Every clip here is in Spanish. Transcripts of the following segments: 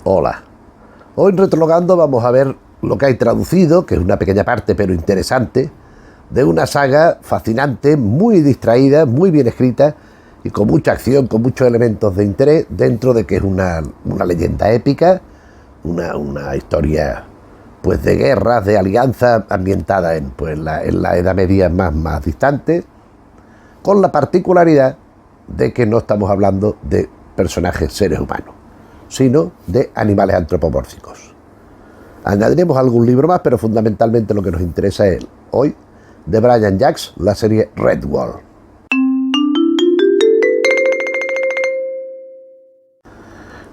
Hola. Hoy en Retrologando vamos a ver lo que hay traducido, que es una pequeña parte pero interesante, de una saga fascinante, muy distraída, muy bien escrita y con mucha acción, con muchos elementos de interés, dentro de que es una leyenda épica, una historia pues de guerras, de alianzas ambientada en, pues, en la Edad Media más distante, con la particularidad de que no estamos hablando de personajes seres humanos, sino de animales antropomórficos. Añadiremos algún libro más, pero fundamentalmente lo que nos interesa es hoy, de Brian Jacques, la serie Redwall.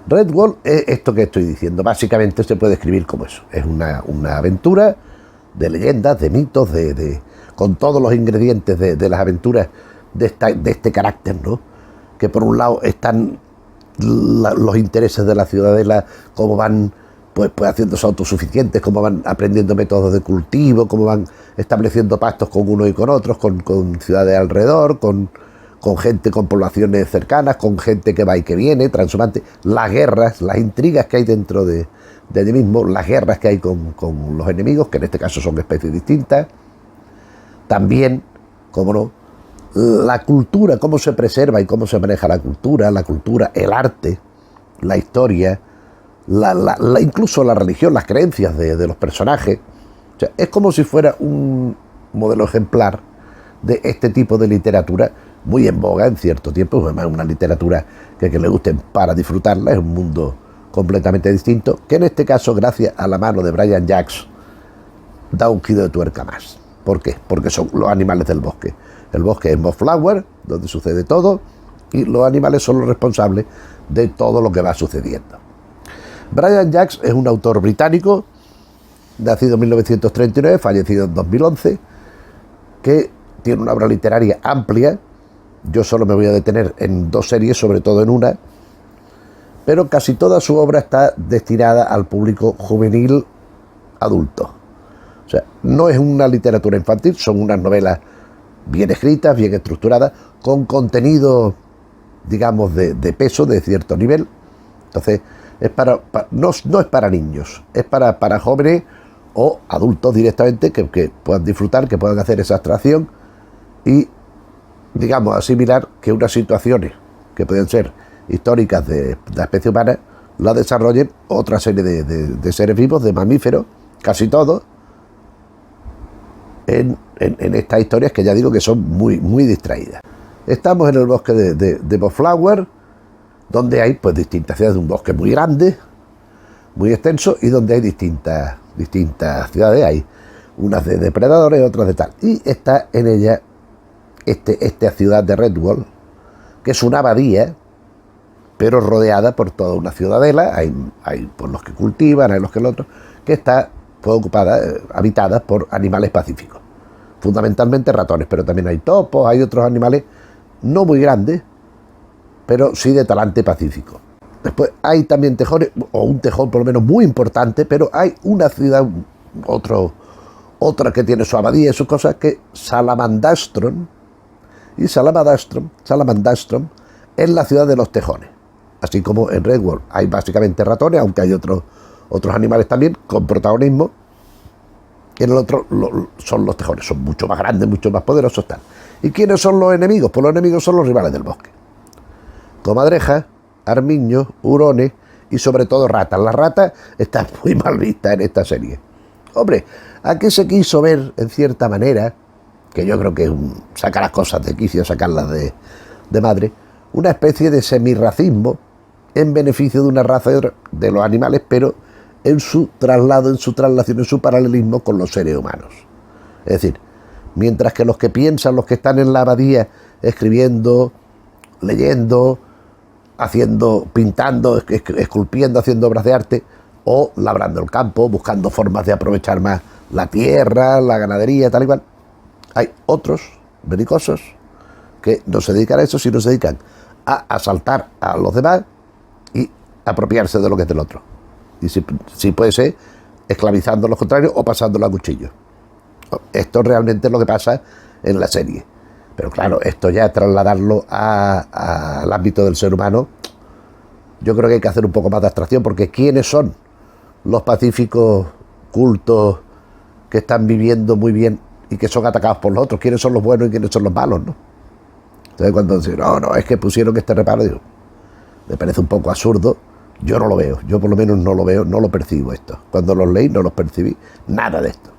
Redwall es esto que estoy diciendo. Básicamente se puede escribir como eso. Es una aventura de leyendas, de mitos, con todos los ingredientes de las aventuras de este carácter, ¿no? Que por un lado están los intereses de la ciudadela, cómo van pues haciéndose autosuficientes, cómo van aprendiendo métodos de cultivo, cómo van estableciendo pactos con unos y con otros, con ciudades alrededor, con gente, con poblaciones cercanas, con gente que va y que viene, transhumante, las guerras, las intrigas que hay dentro de allí mismo, las guerras que hay con los enemigos, que en este caso son especies distintas. También, cómo no, la cultura, cómo se preserva y cómo se maneja la cultura, el arte, la historia, incluso la religión, las creencias de los personajes. O sea, es como si fuera un modelo ejemplar de este tipo de literatura muy en boga en cierto tiempo. Además, una literatura que le guste para disfrutarla, es un mundo completamente distinto, que en este caso, gracias a la mano de Brian Jacques, da un giro de tuerca más. ¿Por qué? Porque son los animales del bosque. El bosque es Mossflower, donde sucede todo, y los animales son los responsables de todo lo que va sucediendo. Brian Jacques es un autor británico, nacido en 1939, fallecido en 2011, que tiene una obra literaria amplia. Yo solo me voy a detener en dos series, sobre todo en una, pero casi toda su obra está destinada al público juvenil adulto. O sea, no es una literatura infantil, son unas novelas bien escritas, bien estructuradas, con contenido, digamos, de peso, de cierto nivel. Entonces, no es para niños, es para jóvenes o adultos directamente que puedan disfrutar, que puedan hacer esa abstracción y, digamos, asimilar que unas situaciones que pueden ser históricas de la especie humana la desarrollen otra serie de seres vivos, de mamíferos, casi todos, en estas historias que ya digo que son muy distraídas. Estamos en el bosque de Mossflower, donde hay pues distintas ciudades, un bosque muy grande, muy extenso, y donde hay distintas ciudades. Hay unas de depredadores, otras de tal. Y está en ella esta ciudad de Redwall, que es una abadía, pero rodeada por toda una ciudadela. Hay por los que cultivan, hay los que el otro, que está pues ocupada, habitada por animales pacíficos, fundamentalmente ratones, pero también hay topos, hay otros animales no muy grandes, pero sí de talante pacífico. Después hay también tejones, o un tejón por lo menos muy importante, pero hay una ciudad, otra que tiene su abadía y sus cosas, que Salamandastron, y Salamandastron es la ciudad de los tejones. Así como en Redwall hay básicamente ratones, aunque hay otros animales también con protagonismo. En el otro son los tejones, son mucho más grandes, mucho más poderosos. Tal. ¿Y quiénes son los enemigos? Pues los enemigos son los rivales del bosque. Comadrejas, armiños, hurones y sobre todo ratas. Las ratas están muy mal vistas en esta serie. Hombre, aquí se quiso ver, en cierta manera, que yo creo que es sacar las cosas de quicio, sacarlas de madre, una especie de semirracismo en beneficio de una raza y otra, de los animales, pero en su traslado, en su traslación, en su paralelismo con los seres humanos. Es decir, mientras que los que piensan, los que están en la abadía, escribiendo, leyendo, pintando, esculpiendo, haciendo obras de arte, o labrando el campo, buscando formas de aprovechar más la tierra, la ganadería, tal y cual, hay otros belicosos que no se dedican a eso, sino se dedican a asaltar a los demás y apropiarse de lo que es del otro. Y si puede ser, esclavizando a los contrarios o pasándolo a cuchillo. Esto realmente es lo que pasa en la serie. Pero claro, esto ya trasladarlo al ámbito del ser humano yo creo que hay que hacer un poco más de abstracción, porque ¿quiénes son los pacíficos cultos que están viviendo muy bien y que son atacados por los otros? ¿Quiénes son los buenos y quiénes son los malos, no? Entonces cuando dicen, no, es que pusieron este reparo, digo, me parece un poco absurdo. Yo no lo veo, yo por lo menos no lo veo, no lo percibo esto. Cuando los leí no los percibí, nada de esto.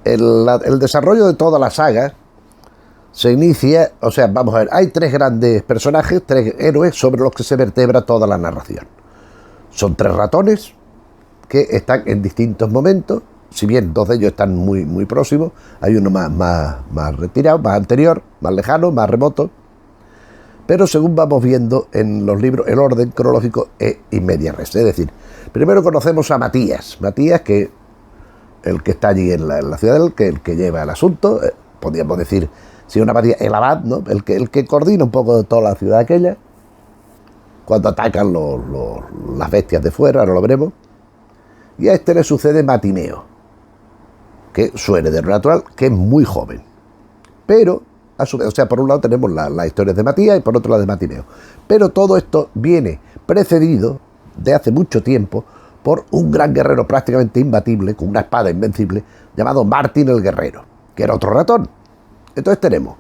El desarrollo de toda la saga se inicia, o sea, vamos a ver, hay tres grandes personajes, tres héroes sobre los que se vertebra toda la narración. Son tres ratones que están en distintos momentos, si bien dos de ellos están muy, muy próximos, hay uno más retirado, más anterior, más lejano, más remoto, pero según vamos viendo en los libros, el orden cronológico es in media res. Es decir, primero conocemos a Matías, que el que está allí en la ciudad, el que lleva el asunto, podríamos decir, si una Matías, el abad, ¿no? el que coordina un poco toda la ciudad aquella, cuando atacan las bestias de fuera, ahora lo veremos. Y a este le sucede Matimeo, que su heredero natural, que es muy joven, pero a su vez, o sea, por un lado tenemos las historias de Matías y por otro la de Matimeo. Pero todo esto viene precedido de hace mucho tiempo por un gran guerrero prácticamente imbatible, con una espada invencible, llamado Martin el Guerrero, que era otro ratón. Entonces tenemos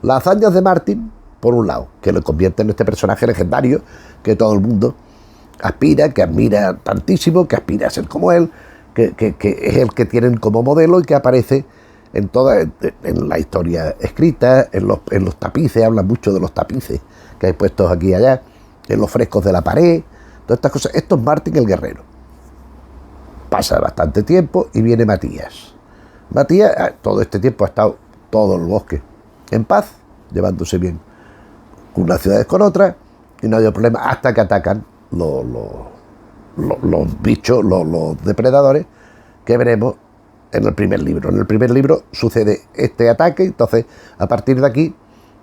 las hazañas de Martin, por un lado, que lo convierte en este personaje legendario que todo el mundo aspira, que admira tantísimo, que aspira a ser como él, que es el que tienen como modelo y que aparece en la historia escrita, en los tapices, hablan mucho de los tapices que hay puestos aquí y allá, en los frescos de la pared, todas estas cosas. Esto es Martin el Guerrero. Pasa bastante tiempo y viene Matías. Matías todo este tiempo ha estado todo el bosque en paz, llevándose bien unas ciudades con otras, y no ha habido problema hasta que atacan los bichos, los depredadores, que veremos en el primer libro. En el primer libro sucede este ataque, entonces a partir de aquí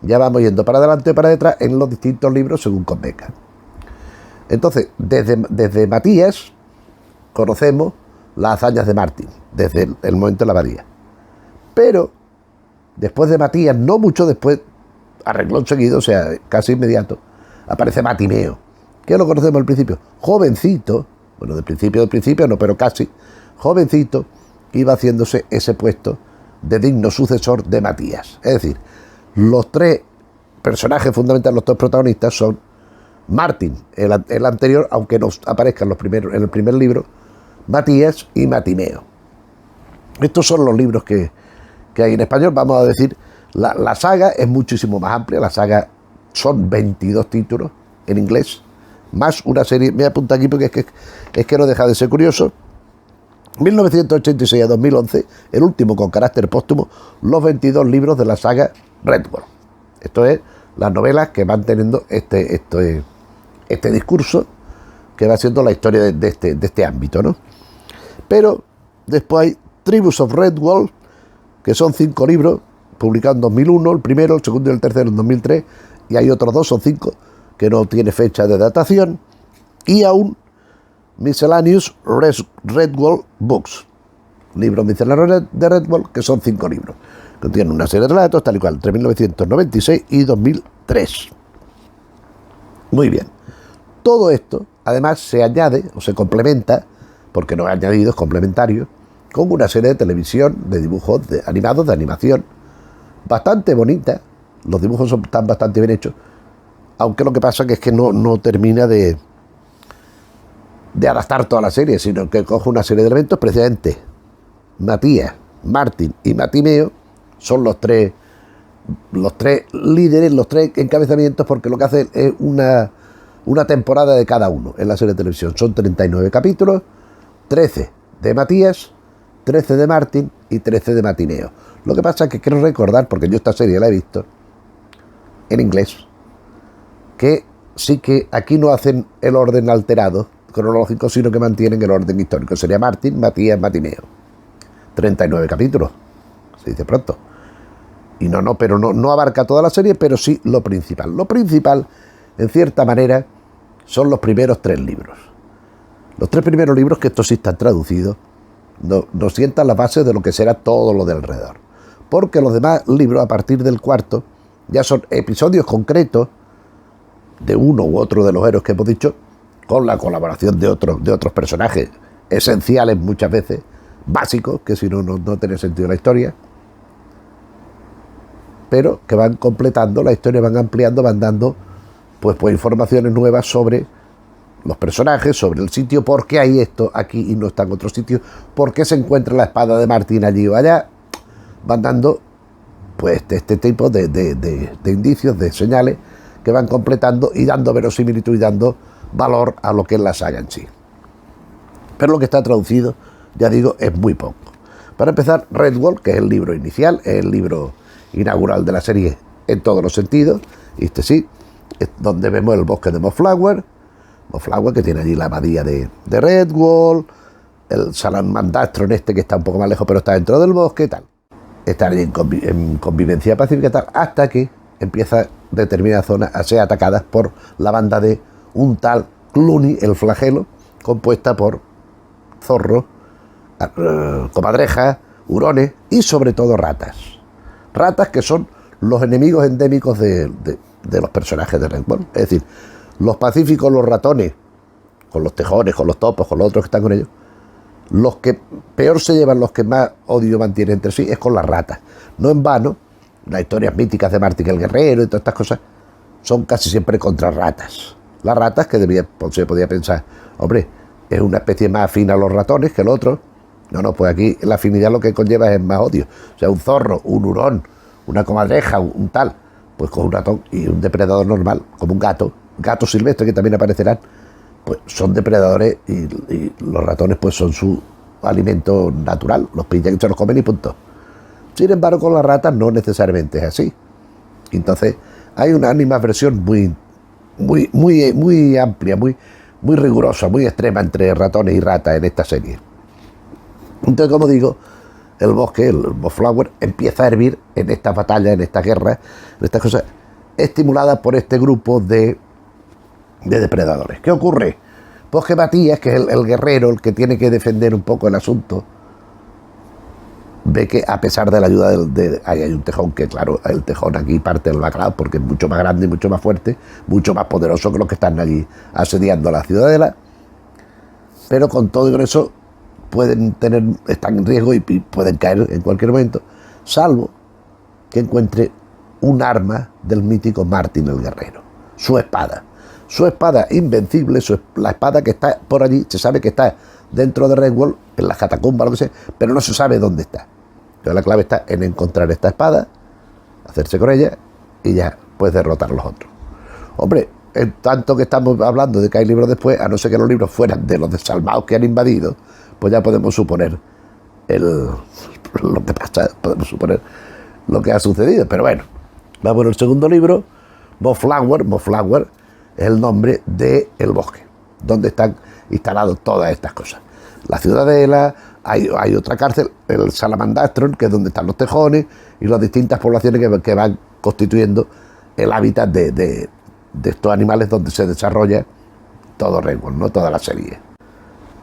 ya vamos yendo para adelante o para detrás en los distintos libros según convenga. Entonces, desde Matías conocemos las hazañas de Martin, desde el momento de la abadía. Pero después de Matías, no mucho después, a renglón seguido, o sea, casi inmediato, aparece Matimeo, que lo conocemos al principio, jovencito, bueno, del principio no, pero casi, jovencito, iba haciéndose ese puesto de digno sucesor de Matías. Es decir, los tres personajes fundamentales, los tres protagonistas son Martin, el anterior, aunque no aparezca en el primer libro, Matías y Matimeo. Estos son los libros que hay en español. Vamos a decir, la saga es muchísimo más amplia. La saga son 22 títulos en inglés, más una serie, me apunto aquí porque es que no deja de ser curioso. 1986 a 2011, el último con carácter póstumo, los 22 libros de la saga Redwall. Esto es las novelas que van teniendo este discurso que va siendo la historia de este ámbito, ¿no? Pero después hay Tribus of Redwall, que son 5 libros, publicados en 2001, el primero, el segundo y el tercero en 2003, y hay otros 2, son 5, que no tiene fecha de datación, y aún Miscellaneous Redwall Books, libros misceláneos de Redwall, que son 5 libros. Contienen una serie de relatos, tal y cual, entre 1996 y 2003. Muy bien. Todo esto, además, se añade o se complementa, porque no es añadido, es complementario, con una serie de televisión, de dibujos animados, de animación, bastante bonita. Los dibujos están bastante bien hechos, aunque lo que pasa es que no termina de adaptar toda la serie, sino que coge una serie de elementos. Precisamente Matías, Martin y Matimeo son los tres líderes, los tres encabezamientos, porque lo que hace es una temporada de cada uno en la serie de televisión. Son 39 capítulos, 13 de Matías, 13 de Martin y 13 de Matimeo. Lo que pasa es que quiero recordar, porque yo esta serie la he visto en inglés, que sí que aquí no hacen el orden alterado cronológico, sino que mantienen el orden histórico. Sería Martin, Matías, Matimeo. 39 capítulos, se dice pronto. Y pero no abarca toda la serie, pero sí lo principal. Lo principal, en cierta manera, son los primeros 3 libros. Los 3 primeros libros, que estos sí están traducidos, nos sientan la base de lo que será todo lo de alrededor. Porque los demás libros, a partir del cuarto, ya son episodios concretos de uno u otro de los héroes que hemos dicho, con la colaboración de otros personajes esenciales muchas veces, básicos, que si no, no tiene sentido la historia, pero que van completando la historia, van ampliando, van dando pues informaciones nuevas sobre los personajes, sobre el sitio, por qué hay esto aquí y no está en otro sitio, por qué se encuentra la espada de Martin allí o allá. Van dando pues este tipo de indicios, de señales que van completando y dando verosimilitud y dando valor a lo que es la saga en sí. Pero lo que está traducido, ya digo, es muy poco. Para empezar, Redwall, que es el libro inicial, es el libro inaugural de la serie en todos los sentidos, y este sí, es donde vemos el bosque de Mofflower, que tiene allí la abadía de Redwall, el Salamandastron este que está un poco más lejos pero está dentro del bosque, tal. Están allí en convivencia pacífica, tal, hasta que empieza determinadas zonas a ser atacadas por la banda de un tal Clooney, el flagelo, compuesta por zorros, comadrejas, hurones y sobre todo ratas. Ratas que son los enemigos endémicos de los personajes de Redwall. Es decir, los pacíficos, los ratones, con los tejones, con los topos, con los otros que están con ellos, los que peor se llevan, los que más odio mantienen entre sí, es con las ratas. No en vano, las historias míticas de Martin el Guerrero y todas estas cosas son casi siempre contra ratas. Las ratas, que se podía pensar, hombre, es una especie más afín a los ratones que el otro. No, pues aquí la afinidad lo que conlleva es más odio. O sea, un zorro, un hurón, una comadreja, un tal, pues con un ratón y un depredador normal, como un gato silvestre que también aparecerán, pues son depredadores y los ratones pues son su alimento natural, los pillan y se los comen y punto. Sin embargo, con las ratas no necesariamente es así. Entonces, hay una animadversión muy amplia, muy rigurosa, muy extrema entre ratones y ratas en esta serie. Entonces, como digo, el bosque, el Mofflower, empieza a hervir en estas batallas, en estas guerras, en estas cosas, estimuladas por este grupo de depredadores. ¿Qué ocurre? Pues que Matías, que es el guerrero, el que tiene que defender un poco el asunto, ve que a pesar de la ayuda ahí hay un tejón, que claro, el tejón aquí parte del bacalao porque es mucho más grande y mucho más fuerte, mucho más poderoso que los que están allí asediando la ciudadela, pero con todo y con eso están en riesgo y pueden caer en cualquier momento, salvo que encuentre un arma del mítico Martin el Guerrero, su espada invencible, la espada que está por allí, se sabe que está dentro de Redwall, en las catacumbas, lo que sea, pero no se sabe dónde está. Entonces la clave está en encontrar esta espada, hacerse con ella y ya puedes derrotar a los otros. Hombre, en tanto que estamos hablando de que hay libros después, a no ser que los libros fueran de los desalmados que han invadido, pues ya podemos suponer lo que pasa, podemos suponer lo que ha sucedido. Pero bueno, vamos al segundo libro, Mofflower es el nombre del bosque, donde están instaladas todas estas cosas. La ciudadela, hay otra cárcel, el Salamandastron, que es donde están los tejones, y las distintas poblaciones que van constituyendo el hábitat de estos animales donde se desarrolla todo Redwall, ¿no? Toda la serie.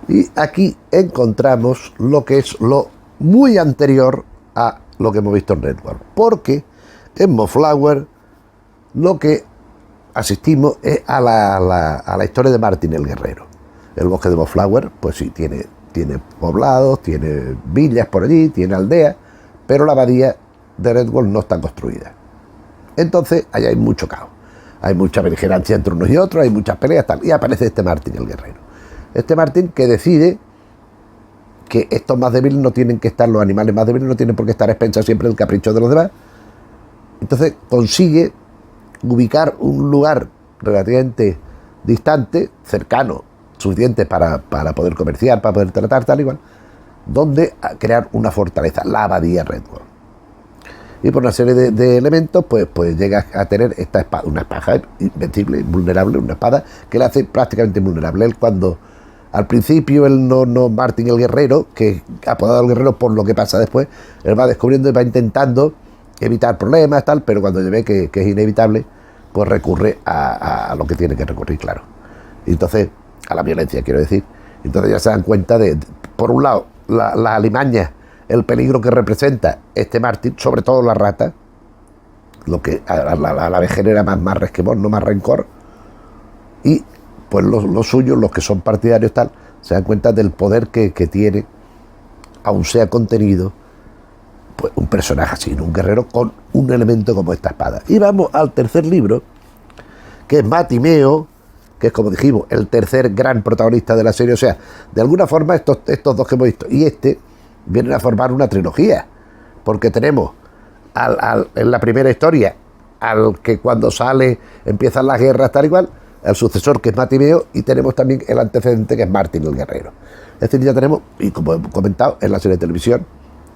Y aquí encontramos lo que es lo muy anterior a lo que hemos visto en Redwall, porque en Mofflower lo que asistimos es a la historia de Martin el Guerrero. El bosque de Mofflower, pues sí, tiene poblados, tiene villas por allí, tiene aldeas, pero la abadía de Redwall no está construida. Entonces, allá hay mucho caos. Hay mucha beligerancia entre unos y otros, hay muchas peleas, tal, y aparece este Martin el Guerrero. Este Martin que decide que estos más débiles no tienen que estar, los animales más débiles no tienen por qué estar a expensas siempre del capricho de los demás. Entonces consigue ubicar un lugar relativamente distante, cercano, suficiente para poder comerciar, para poder tratar, tal igual, donde crear una fortaleza, la abadía Redwall. Y por una serie de elementos, pues llega a tener esta espada, una espada invencible, invulnerable, una espada que le hace prácticamente invulnerable. Él cuando, al principio, Martin el Guerrero, que ha apodado al guerrero por lo que pasa después, él va descubriendo y va intentando evitar problemas, tal, pero cuando ve que es inevitable, pues recurre a lo que tiene que recurrir, claro. Y entonces, a la violencia, quiero decir. Entonces ya se dan cuenta por un lado, las alimañas, el peligro que representa este Martin, sobre todo la rata, lo que a la vez genera más resquemor, no más rencor, Y pues los suyos, los que son partidarios tal, se dan cuenta del poder que tiene, aun sea contenido, pues un personaje así, un guerrero con un elemento como esta espada. Y vamos al tercer libro, que es Matimeo, que es, como dijimos, el tercer gran protagonista de la serie. O sea, de alguna forma estos dos que hemos visto y vienen a formar una trilogía, porque tenemos en la primera historia al que cuando sale empiezan las guerras tal igual, el sucesor, que es Matimeo, y tenemos también el antecedente, que es Martin el Guerrero. Es decir, ya tenemos, y como hemos comentado, en la serie de televisión,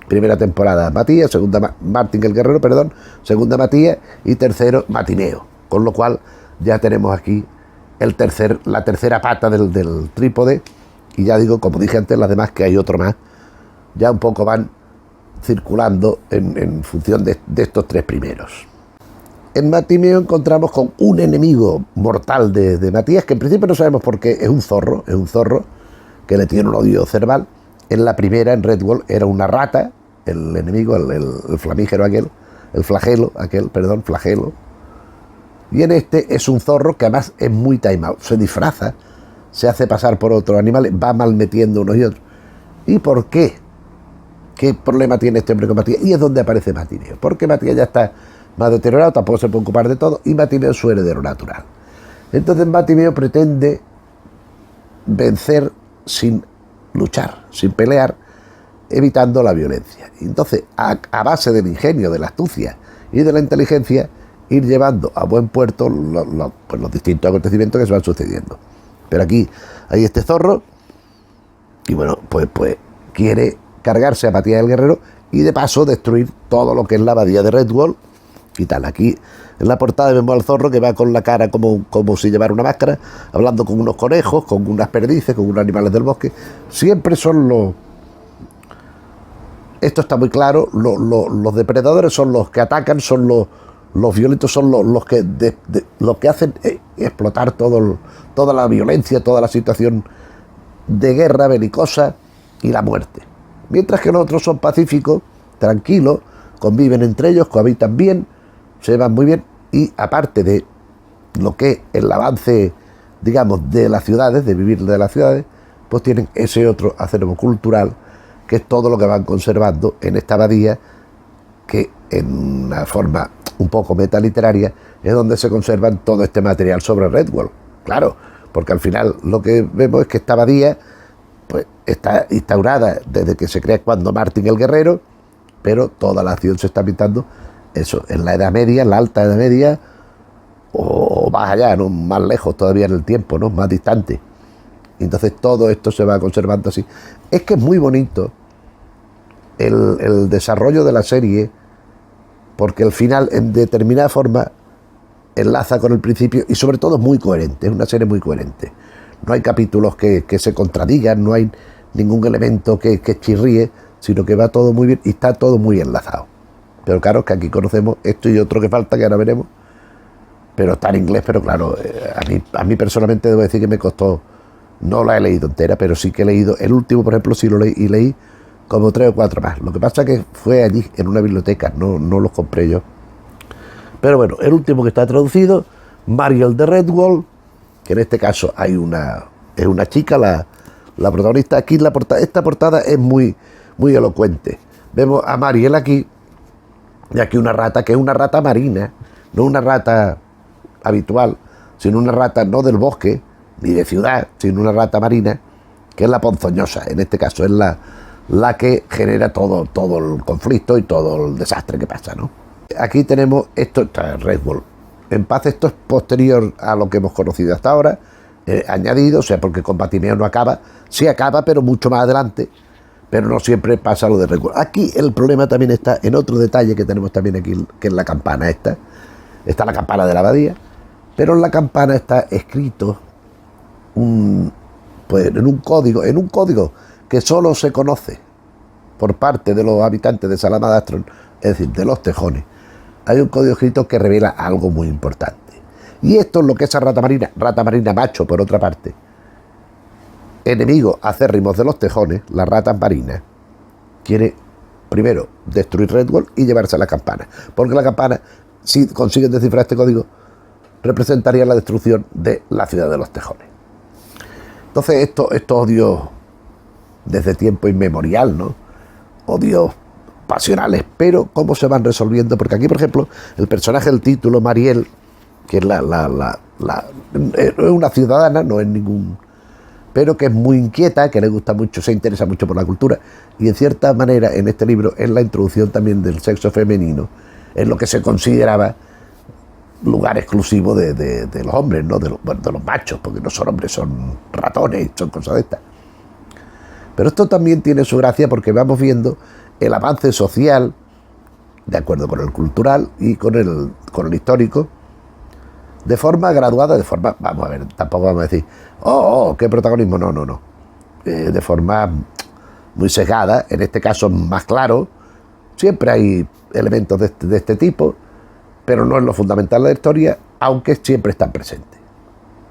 primera temporada Matías, segunda Martin el Guerrero, perdón, segunda Matías y tercero Matimeo. Con lo cual ya tenemos aquí la tercera pata del trípode, y ya digo, como dije antes, las demás, que hay otro más, ya un poco van circulando en función de estos tres primeros. En Matimeo encontramos con un enemigo mortal de Matías, que en principio no sabemos por qué, es un zorro que le tiene un odio cerval. En la primera, en Redwall, era una rata, el enemigo, el flamígero aquel, flagelo. Y en este es un zorro que además es muy taimado, se disfraza, se hace pasar por otros animales, va malmetiendo unos y otros. ¿Y por qué? ¿Qué problema tiene este hombre con Matías? Y es donde aparece Matimeo, porque Matías ya está más deteriorado, tampoco se puede ocupar de todo, y Matimeo es su heredero natural. Entonces Matimeo pretende vencer sin luchar, sin pelear, evitando la violencia. Entonces, a base del ingenio, de la astucia y de la inteligencia, ir llevando a buen puerto los distintos acontecimientos que se van sucediendo. Pero aquí hay este zorro, y bueno, pues quiere cargarse a Matías el Guerrero y de paso destruir todo lo que es la abadía de Redwall y tal. Aquí en la portada vemos al zorro que va con la cara como si llevara una máscara, hablando con unos conejos, con unas perdices, con unos animales del bosque. Siempre son esto está muy claro, los depredadores son los que atacan, son los violentos, son los que hacen explotar toda la violencia, toda la situación de guerra belicosa y la muerte. Mientras que los otros son pacíficos, tranquilos, conviven entre ellos, cohabitan bien, se van muy bien, y aparte de lo que es el avance, digamos, de las ciudades, de vivir de las ciudades, pues tienen ese otro acervo cultural, que es todo lo que van conservando en esta abadía, que en una forma un poco metaliteraria es donde se conservan todo este material sobre Redwall. Claro, porque al final lo que vemos es que esta abadía pues está instaurada desde que se crea cuando Martin el Guerrero, pero toda la acción se está pintando eso, en la Edad Media, en la Alta Edad Media, o más allá, ¿no? Más lejos todavía en el tiempo, ¿no? Más distante. Entonces todo esto se va conservando así. Es que es muy bonito el desarrollo de la serie, porque el final en determinada forma enlaza con el principio y sobre todo es muy coherente, es una serie muy coherente. No hay capítulos que se contradigan, no hay ningún elemento que chirríe, sino que va todo muy bien y está todo muy enlazado. Pero claro, que aquí conocemos esto y otro que falta, que ahora veremos, pero está en inglés. Pero claro, a mí personalmente debo decir que me costó, no la he leído entera, pero sí que he leído, el último por ejemplo sí lo leí, y leí como 3 o 4 más. Lo que pasa es que fue allí, en una biblioteca, no los compré yo. Pero bueno, el último que está traducido, Mariel de Redwall, que en este caso es una chica, la protagonista. Aquí esta portada es muy, muy elocuente. Vemos a Mariel aquí, y aquí una rata, que es una rata marina, no una rata habitual, sino una rata no del bosque, ni de ciudad, sino una rata marina, que es la ponzoñosa. En este caso es la que genera todo el conflicto y todo el desastre que pasa, ¿no? Aquí tenemos esto, Redwall en paz. Esto es posterior a lo que hemos conocido hasta ahora, añadido, o sea, porque con Matimeo no acaba, sí acaba, pero mucho más adelante, pero no siempre pasa lo de Redwall. Aquí el problema también está en otro detalle que tenemos también aquí, que es la campana está la campana de la abadía, pero en la campana está escrito pues en un código que solo se conoce por parte de los habitantes de Salamadastron, es decir, de los tejones. Hay un código escrito que revela algo muy importante. Y esto es lo que esa rata marina macho, por otra parte, enemigo acérrimos de los tejones, la rata marina, quiere primero destruir Redwall y llevarse a la campana. Porque la campana, si consiguen descifrar este código, representaría la destrucción de la ciudad de los tejones. Entonces estos odios desde tiempo inmemorial, ¿no? Odios pasionales, pero cómo se van resolviendo, porque aquí, por ejemplo, el personaje del título, Mariel, que es es una ciudadana, no es ningún, pero que es muy inquieta, que le gusta mucho, se interesa mucho por la cultura, y en cierta manera en este libro es la introducción también del sexo femenino, en lo que se consideraba lugar exclusivo de los hombres, ¿no? De los machos, porque no son hombres, son ratones, son cosas de estas. Pero esto también tiene su gracia porque vamos viendo el avance social, de acuerdo con el cultural y con el histórico, de forma graduada, de forma, vamos a ver, tampoco vamos a decir, qué protagonismo, no. De forma muy sesgada, en este caso más claro, siempre hay elementos de este tipo, pero no es lo fundamental de la historia, aunque siempre están presentes.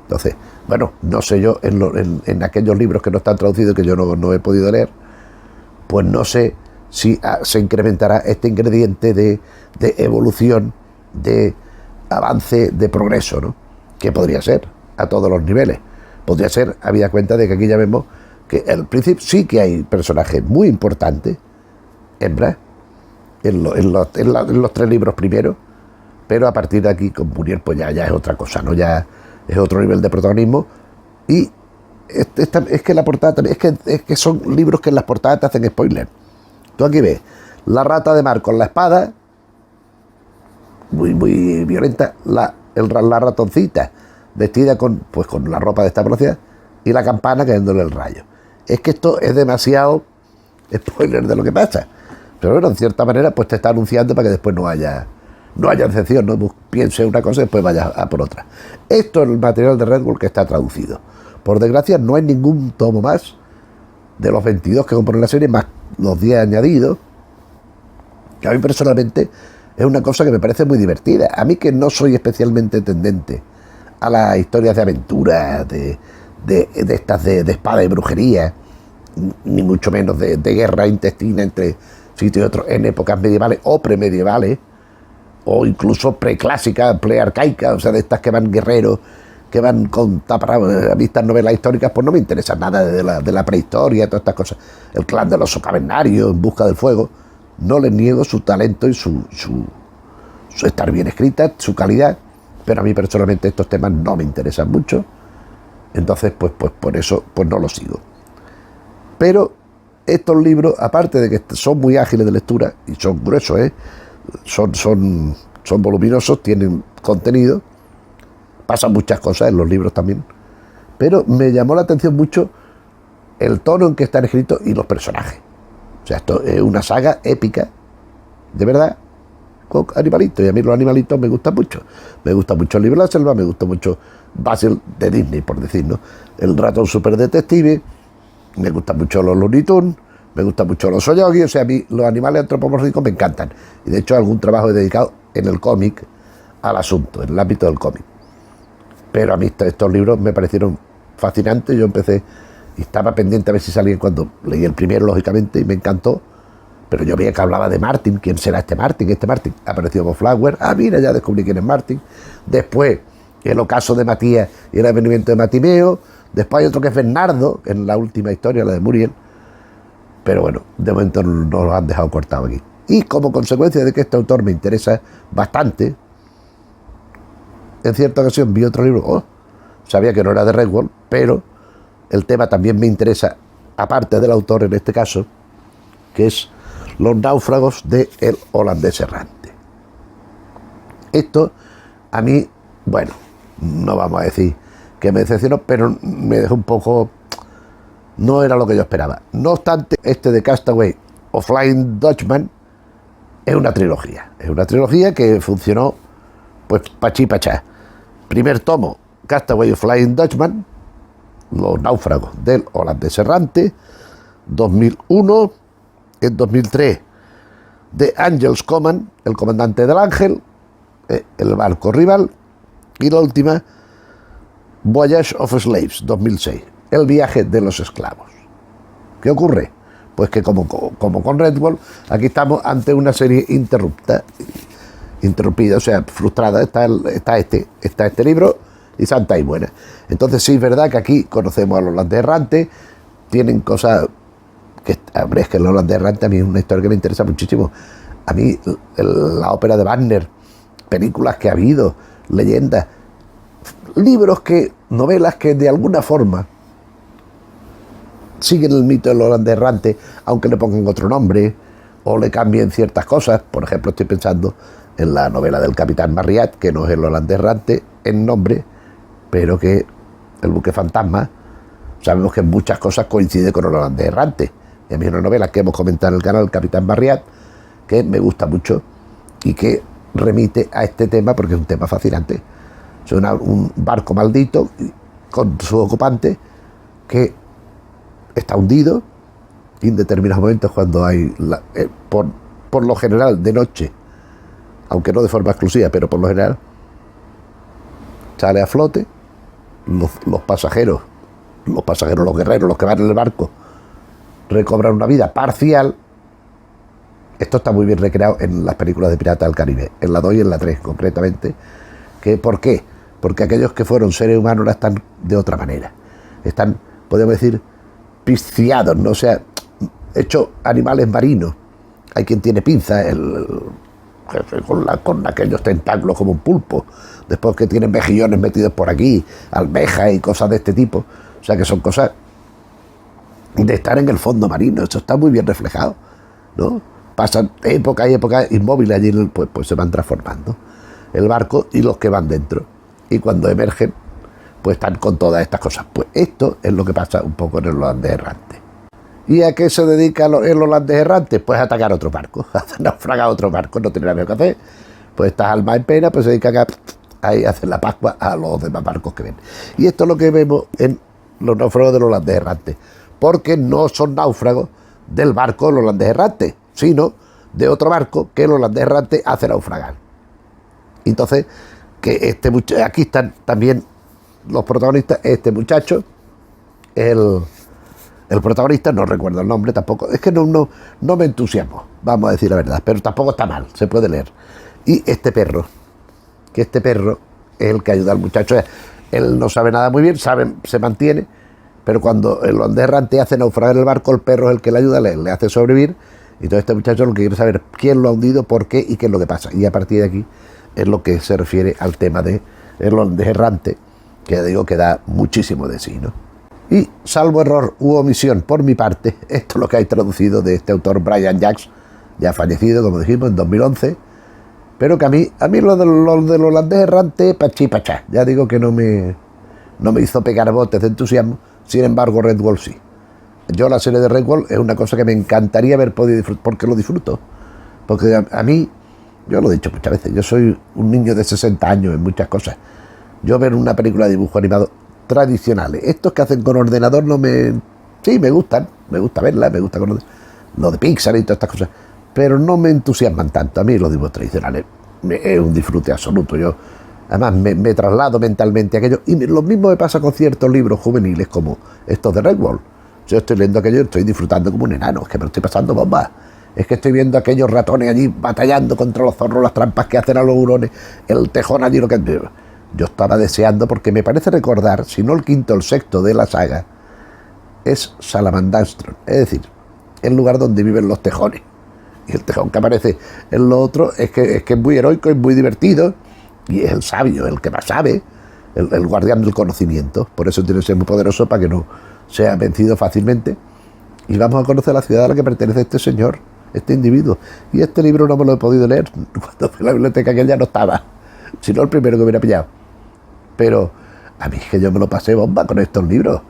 Entonces, bueno, no sé yo, en aquellos libros que no están traducidos, que yo no he podido leer, pues no sé si se incrementará este ingrediente de evolución, de avance, de progreso, ¿no? Que podría ser a todos los niveles. Podría ser, habida cuenta de que aquí ya vemos que al principio sí que hay personajes muy importantes, hembras, en los 3 libros primeros, pero a partir de aquí con Muriel pues ya es otra cosa, ¿no? Ya es otro nivel de protagonismo. Y es que la portada también, es que son libros que en las portadas te hacen spoiler. Tú aquí ves la rata de mar con la espada, muy violenta, la ratoncita vestida con la ropa de esta velocidad, y la campana cayéndole el rayo. Es que esto es demasiado spoiler de lo que pasa. Pero bueno, en cierta manera pues te está anunciando para que después no haya decepción, no piense una cosa y después vaya a por otra. Esto es el material de Red Bull que está traducido. Por desgracia no hay ningún tomo más de los 22 que componen la serie, más los 10 añadidos, que a mí personalmente es una cosa que me parece muy divertida. A mí, que no soy especialmente tendente a las historias de aventuras, de estas de espada y brujería, ni mucho menos de guerra intestina entre sitios y otros en épocas medievales o premedievales, o incluso preclásicas, prearcaicas, o sea, de estas que van guerreros, que van con vistas novelas históricas, pues no me interesa nada de la prehistoria, todas estas cosas. El clan de los socavernarios, En busca del fuego, no les niego su talento y su estar bien escrita, su calidad, pero a mí personalmente estos temas no me interesan mucho, entonces pues por eso pues no los sigo. Pero estos libros, aparte de que son muy ágiles de lectura y son gruesos, son voluminosos, tienen contenido, pasan muchas cosas en los libros también, pero me llamó la atención mucho el tono en que están escritos y los personajes. O sea, esto es una saga épica, de verdad, con animalitos, y a mí los animalitos me gustan mucho. Me gusta mucho el libro de la selva, me gusta mucho Basil de Disney, por decir, ¿no? El ratón super detective, me gustan mucho los Looney Tunes, me gustan mucho los Soyogi, o sea, a mí los animales antropomórficos me encantan. Y de hecho algún trabajo he dedicado en el cómic al asunto, en el ámbito del cómic. Pero a mí estos libros me parecieron fascinantes. Yo empecé y estaba pendiente a ver si salían cuando leí el primero, lógicamente, y me encantó. Pero yo veía que hablaba de Martin. ¿Quién será este Martin? Este Martin. Apareció Bob Flower. Mira, ya descubrí quién es Martin. Después, el ocaso de Matías y el advenimiento de Matimeo. Después hay otro que es Bernardo, en la última historia, la de Muriel. Pero bueno, de momento nos lo han dejado cortado aquí. Y como consecuencia de que este autor me interesa bastante, en cierta ocasión vi otro libro, sabía que no era de Red Bull, pero el tema también me interesa, aparte del autor en este caso, que es Los náufragos del holandés errante. Esto a mí, bueno, no vamos a decir que me decepcionó, pero me dejó un poco, no era lo que yo esperaba. No obstante, este de Castaway o Flying Dutchman es una trilogía que funcionó pues pachí pachá. Primer tomo, Castaway o Flying Dutchman, Los náufragos del holandés errante, 2001. En 2003, The Angel's Command, El comandante del ángel, El barco rival, y la última, Voyage of Slaves, 2006, El viaje de los esclavos. ¿Qué ocurre? Pues que como con Red Bull, aquí estamos ante una serie interrupta, interrumpida, o sea, frustrada. Está este libro y santa y buena. Entonces sí es verdad que aquí conocemos a los holandeses errantes, tienen cosas que, hombre, es que los holandeses errantes a mí es una historia que me interesa muchísimo. A mí la ópera de Wagner, películas que ha habido, leyendas, libros novelas que de alguna forma siguen el mito del holandés errante, aunque le pongan otro nombre o le cambien ciertas cosas. Por ejemplo, estoy pensando en la novela del Capitán Marryat, que no es el holandés errante en nombre, pero que el buque fantasma, sabemos que en muchas cosas coincide con el holandés errante. Y a mí es una novela que hemos comentado en el canal, el Capitán Marryat, que me gusta mucho y que remite a este tema porque es un tema fascinante. Es un barco maldito con su ocupante que está hundido y en determinados momentos, cuando hay por lo general de noche, aunque no de forma exclusiva, pero por lo general sale a flote. Los pasajeros, los guerreros, los que van en el barco, recobran una vida parcial. Esto está muy bien recreado en las películas de Piratas del Caribe, en la 2 y en la 3 concretamente. ¿Por qué? Porque aquellos que fueron seres humanos ahora están de otra manera. Están, podemos decir, pisciados, ¿no? O sea, hechos animales marinos. Hay quien tiene pinzas, con aquellos tentáculos como un pulpo. Después que tienen mejillones metidos por aquí, almejas y cosas de este tipo. O sea, que son cosas de estar en el fondo marino. Eso está muy bien reflejado, ¿no? Pasan épocas y épocas inmóviles allí, pues se van transformando el barco y los que van dentro. Y cuando emergen, pues están con todas estas cosas. Pues esto es lo que pasa un poco en el holandés errante. ¿Y a qué se dedica el holandés errante? Pues a atacar otro barco, a naufragar otro barco, no tiene nada que hacer. Pues estas almas en pena, pues se dedican a hacer la pascua a los demás barcos que ven. Y esto es lo que vemos en los náufragos del holandés errante, porque no son náufragos del barco del holandés errante, sino de otro barco que el holandés errante hace naufragar. Entonces, que aquí están también los protagonistas. Este muchacho, el protagonista, no recuerdo el nombre tampoco, es que no me entusiasmo, vamos a decir la verdad, pero tampoco está mal, se puede leer. Y este perro es el que ayuda al muchacho. Él no sabe nada muy bien, se mantiene, pero cuando el holandés errante hace naufragar el barco, el perro es el que le ayuda, le hace sobrevivir. Y todo este muchacho lo que quiere saber quién lo ha hundido, por qué y qué es lo que pasa. Y a partir de aquí es lo que se refiere al tema del holandés errante, que digo que da muchísimo de sí, ¿no? Y salvo error u omisión por mi parte, esto es lo que hay traducido de este autor Brian Jacques, ya fallecido, como dijimos, en 2011, pero que a mí lo del holandés errante, pachí pachá, ya digo que no me hizo pegar botes de entusiasmo. Sin embargo, Red Wolf sí. Yo la serie de Red Wolf es una cosa que me encantaría haber podido disfrutar, porque lo disfruto. Porque a mí, yo lo he dicho muchas veces, yo soy un niño de 60 años en muchas cosas. Yo ver una película de dibujo animado tradicionales, estos que hacen con ordenador sí, me gustan, me gusta verlas, me gusta con lo de Pixar y todas estas cosas, pero no me entusiasman tanto. A mí los dibujos tradicionales es un disfrute absoluto. Yo además me traslado mentalmente a aquello, y lo mismo me pasa con ciertos libros juveniles como estos de Red Wolf. Yo estoy leyendo aquello y estoy disfrutando como un enano, es que me lo estoy pasando bomba. Es que estoy viendo aquellos ratones allí batallando contra los zorros, las trampas que hacen a los hurones, el tejón allí, lo que yo estaba deseando, porque me parece recordar, si no el quinto o el sexto de la saga, es Salamandastron, es decir, el lugar donde viven los tejones. Y el tejón que aparece en lo otro es que es muy heroico, es muy divertido, y es el sabio, el que más sabe, el guardián del conocimiento. Por eso tiene que ser muy poderoso, para que no sea vencido fácilmente. Y vamos a conocer la ciudad a la que pertenece este señor, este individuo. Y este libro no me lo he podido leer, cuando fui a la biblioteca que ya no estaba, sino el primero que hubiera pillado. Pero a mí es que yo me lo pasé bomba con estos libros.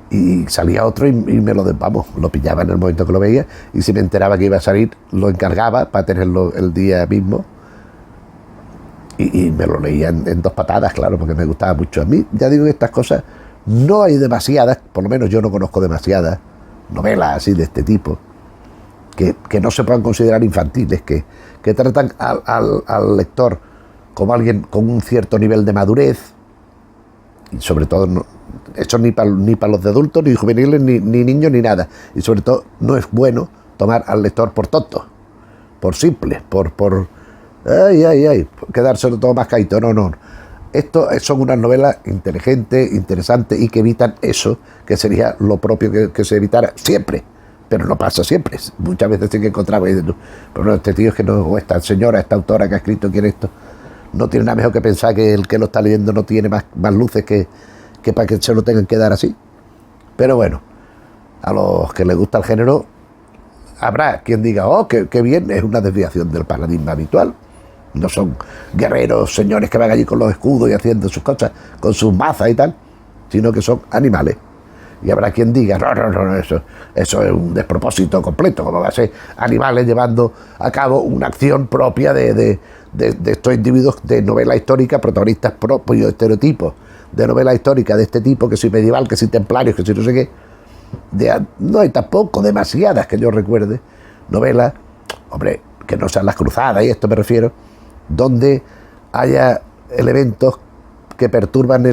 Y salía otro y me lo pillaba en el momento que lo veía, y si me enteraba que iba a salir, lo encargaba para tenerlo el día mismo. Y me lo leía en 2 patadas, claro, porque me gustaba mucho. A mí, ya digo que estas cosas, no hay demasiadas, por lo menos yo no conozco demasiadas novelas así de este tipo, que no se puedan considerar infantiles, que tratan al lector como alguien con un cierto nivel de madurez, y sobre todo eso ni para los de adultos, ni juveniles, ni niños, ni nada. Y sobre todo no es bueno tomar al lector por tonto, por simple, por Ay, ay, ay, quedárselo todo más caído. No, no. Esto son unas novelas inteligentes, interesantes y que evitan eso, que sería lo propio que se evitara siempre. Pero no pasa siempre. Muchas veces sí que encontramos y dices tú, pero no, este tío es que no, o esta señora, esta autora que ha escrito quiere esto, no tiene nada mejor que pensar que el que lo está leyendo no tiene más luces que para que se lo tengan que dar así. Pero bueno, a los que les gusta el género, habrá quien diga, oh, qué bien, es una desviación del paradigma habitual. No son guerreros, señores que van allí con los escudos y haciendo sus cosas, con sus mazas y tal, sino que son animales. Y habrá quien diga, no, eso es un despropósito completo, como va a ser animales llevando a cabo una acción propia de estos individuos de novela histórica, protagonistas propios, estereotipos de novela histórica de este tipo, que soy medieval, que soy templarios, que soy no sé qué. No hay tampoco demasiadas que yo recuerde novelas, hombre, que no sean las cruzadas, y esto me refiero, donde haya elementos que perturban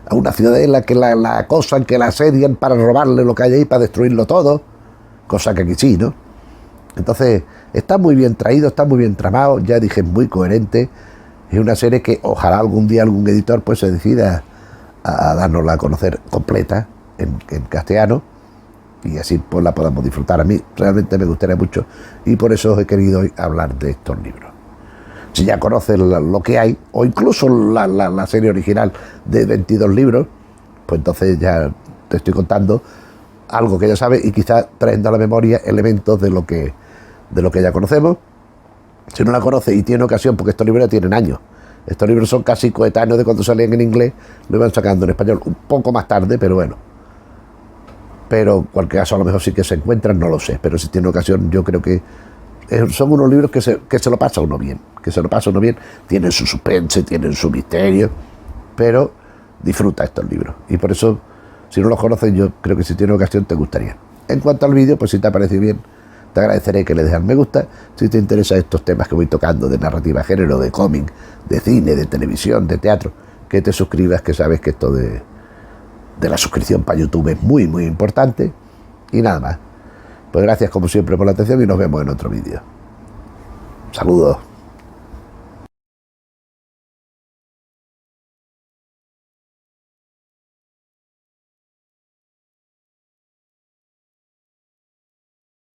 a una ciudadela, que la acosan, que la asedian para robarle lo que hay ahí, para destruirlo todo, cosa que aquí sí, ¿no? Entonces, está muy bien traído, está muy bien tramado, ya dije, muy coherente. Es una serie que ojalá algún día algún editor pues se decida a dárnosla a conocer completa en castellano, y así pues la podamos disfrutar. A mí realmente me gustaría mucho, y por eso os he querido hoy hablar de estos libros. Si ya conoces lo que hay, o incluso la serie original de 22 libros, pues entonces ya te estoy contando algo que ya sabes, y quizás trayendo a la memoria elementos de lo que ya conocemos. Si no la conoces y tiene ocasión, porque estos libros ya tienen años, estos libros son casi coetáneos de cuando salían en inglés, lo iban sacando en español un poco más tarde, pero bueno. Pero en cualquier caso a lo mejor sí que se encuentran, no lo sé, pero si tiene ocasión yo creo que son unos libros que se lo pasa uno bien, tienen su suspense, tienen su misterio, pero disfruta estos libros. Y por eso, si no los conoces, yo creo que si tiene ocasión te gustaría. En cuanto al vídeo, pues si te ha parecido bien, te agradeceré que le dejes me gusta. Si te interesan estos temas que voy tocando de narrativa, género, de cómic, de cine, de televisión, de teatro, que te suscribas, que sabes que esto de la suscripción para YouTube es muy, muy importante. Y nada más. Pues gracias como siempre por la atención y nos vemos en otro vídeo. Saludos.